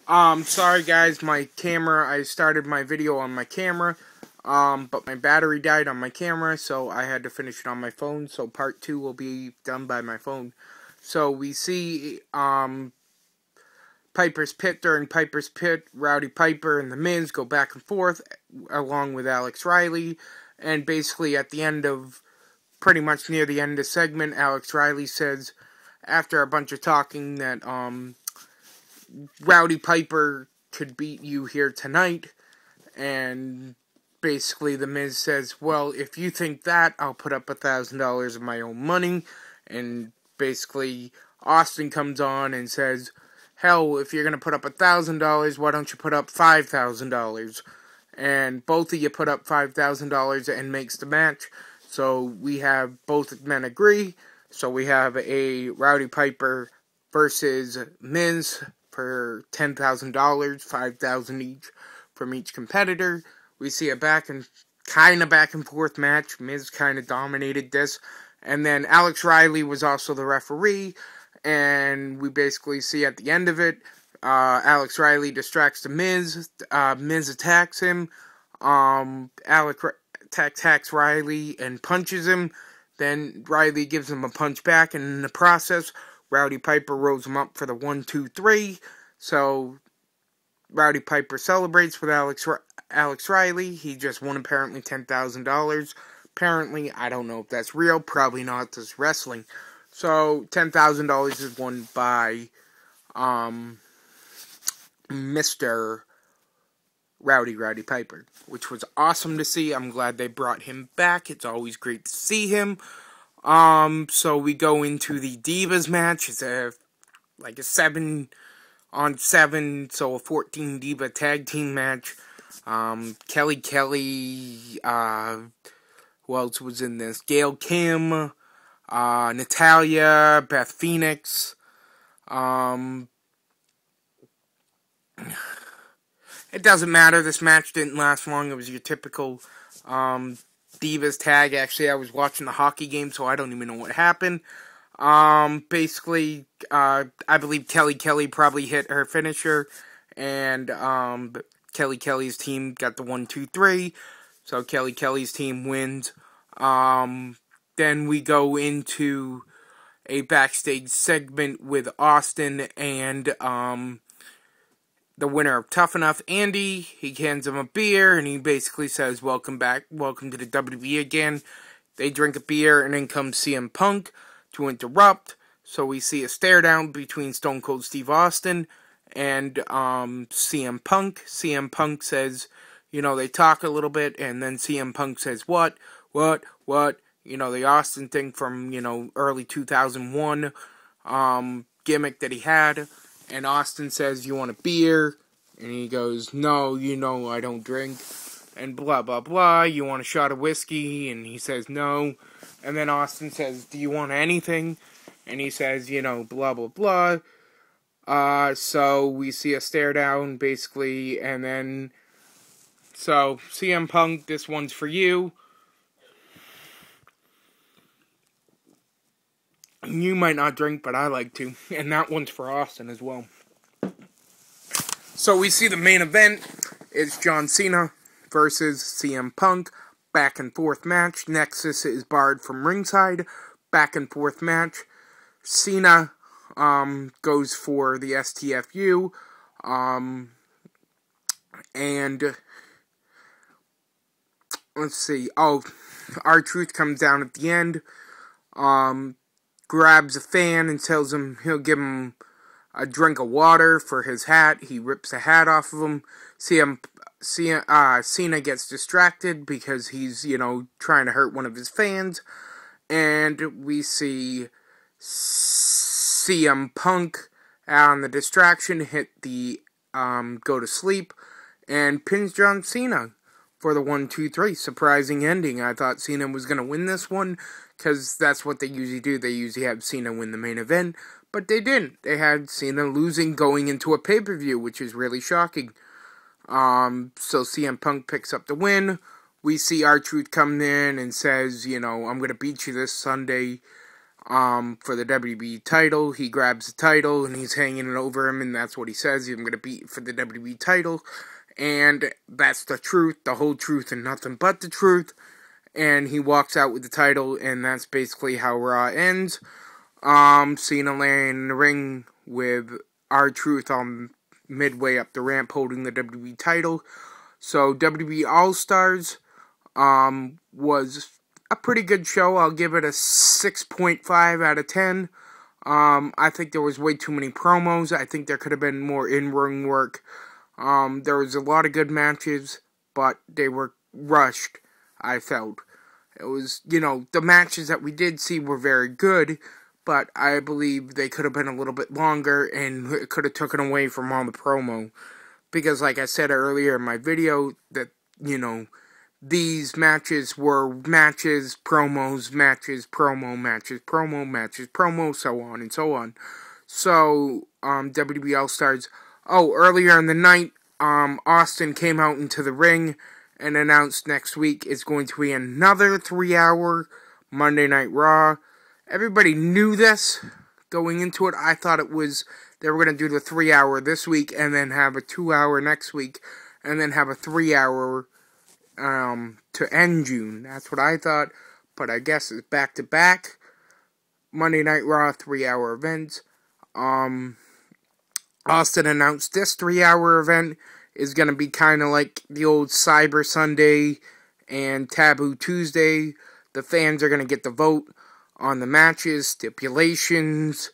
Sorry guys, I started my video on my camera, but my battery died on my camera, so I had to finish it on my phone, so part 2 will be done by my phone. So we see, Piper's Pit. During Piper's Pit, Rowdy Piper and The Miz go back and forth, along with Alex Riley, and basically at the end of, pretty much near the end of the segment, Alex Riley says, after a bunch of talking, that, Rowdy Piper could beat you here tonight, and basically The Miz says, well, if you think that, I'll put up $1,000 of my own money, and basically Austin comes on and says, hell, if you're going to put up $1,000, why don't you put up $5,000? And both of you put up $5,000 and makes the match, so we have both men agree, so we have a Rowdy Piper versus Miz for $10,000, $5,000 each from each competitor. We see a back and forth match. Miz kind of dominated this, and then Alex Riley was also the referee, and we basically see at the end of it, Alex Riley distracts the Miz. Miz attacks him. Alex attacks Riley and punches him. Then Riley gives him a punch back, and in the process, Rowdy Piper rolls him up for the 1, 2, 3. So Rowdy Piper celebrates with Alex Riley. He just won apparently $10,000. Apparently, I don't know if that's real. Probably not. This wrestling. So $10,000 is won by Mr. Rowdy Piper, which was awesome to see. I'm glad they brought him back. It's always great to see him. So we go into the Divas match. It's a 7-on-7, so a 14 Diva tag team match. Kelly, who else was in this? Gail Kim, Natalya, Beth Phoenix, it doesn't matter. This match didn't last long. It was your typical, Divas tag. Actually, I was watching the hockey game, so I don't even know what happened. Basically, I believe Kelly probably hit her finisher, and, Kelly's team got the 1, 2, 3, so Kelly's team wins. Then we go into a backstage segment with Austin and, the winner of Tough Enough, Andy. He hands him a beer, and he basically says, welcome back, welcome to the WWE again. They drink a beer, and then comes CM Punk to interrupt. So we see a stare down between Stone Cold Steve Austin and CM Punk. CM Punk says, they talk a little bit, and then CM Punk says, what? The Austin thing from, early 2001 gimmick that he had. And Austin says, you want a beer? And he goes, no, I don't drink. And blah, blah, blah. You want a shot of whiskey? And he says, no. And then Austin says, do you want anything? And he says, blah, blah, blah. So we see a stare down, basically. And then, so, CM Punk, this one's for you. You might not drink, but I like to. And that one's for Austin as well. So we see the main event is John Cena versus CM Punk. Back and forth match. Nexus is barred from ringside. Back and forth match. Cena goes for the STFU. And let's see. Oh, R-Truth comes down at the end. Grabs a fan and tells him he'll give him a drink of water for his hat. He rips the hat off of him. Cena gets distracted because he's, trying to hurt one of his fans. And we see CM Punk on the distraction hit the go to sleep and pins John Cena for the 1, 2, 3. Surprising ending. I thought Cena was going to win this one, because that's what they usually do. They usually have Cena win the main event, but they didn't. They had Cena losing going into a pay-per-view, which is really shocking. So CM Punk picks up the win. We see R-Truth come in and says, I'm going to beat you this Sunday. for the WWE title. He grabs the title and he's hanging it over him, and that's what he says. I'm going to beat for the WWE title. And that's the truth, the whole truth, and nothing but the truth. And he walks out with the title, and that's basically how Raw ends. Cena laying in the ring with R-Truth on midway up the ramp holding the WWE title. So WWE All-Stars was a pretty good show. I'll give it a 6.5 out of 10. I think there was way too many promos. I think there could have been more in-ring work. There was a lot of good matches, but they were rushed, I felt. It was, the matches that we did see were very good, but I believe they could have been a little bit longer, and it could have taken away from all the promo. Because, like I said earlier in my video, that, these matches were matches, promos, matches, promo, matches, promo, matches, promo, so on and so on. So, WWE All-Stars. Oh, earlier in the night, Austin came out into the ring and announced next week is going to be another 3-hour Monday Night Raw. Everybody knew this going into it. I thought it was, they were going to do the 3-hour this week and then have a 2-hour next week and then have a 3-hour to end June. That's what I thought, but I guess it's back-to-back Monday Night Raw 3-hour events. Austin announced this 3-hour event is going to be kind of like the old Cyber Sunday and Taboo Tuesday. The fans are going to get the vote on the matches, stipulations,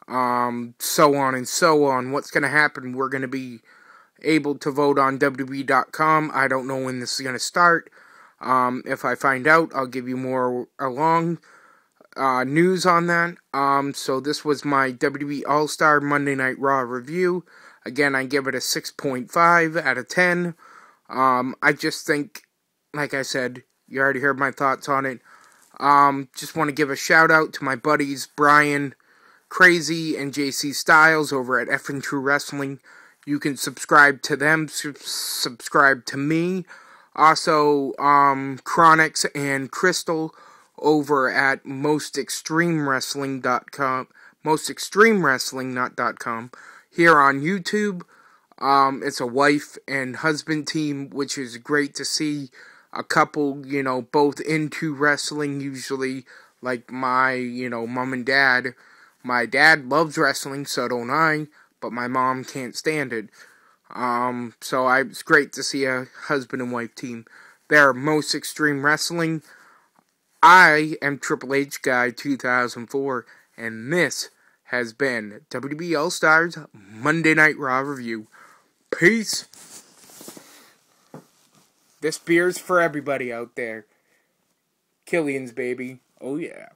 so on and so on. What's going to happen? We're going to be able to vote on WWE.com. I don't know when this is going to start. If I find out, I'll give you more along news on that. So this was my WWE All-Star Monday Night Raw review. Again, I give it a 6.5 out of 10. I just think, like I said, you already heard my thoughts on it. Just want to give a shout out to my buddies Brian Crazy and JC Styles over at F and True Wrestling. You can subscribe to them, subscribe to me. Also, Chronix and Crystal over at mostextremewrestling.com, mostextremewrestling.com. Here on YouTube, it's a wife and husband team, which is great to see. A couple, both into wrestling, usually, like my, mom and dad. My dad loves wrestling, so don't I, but my mom can't stand it. So it's great to see a husband and wife team. They're Most Extreme Wrestling. I am Triple H Guy 2004, and this has been WWE All-Stars Monday Night Raw Review. Peace! This beer's for everybody out there. Killian's, baby. Oh, yeah.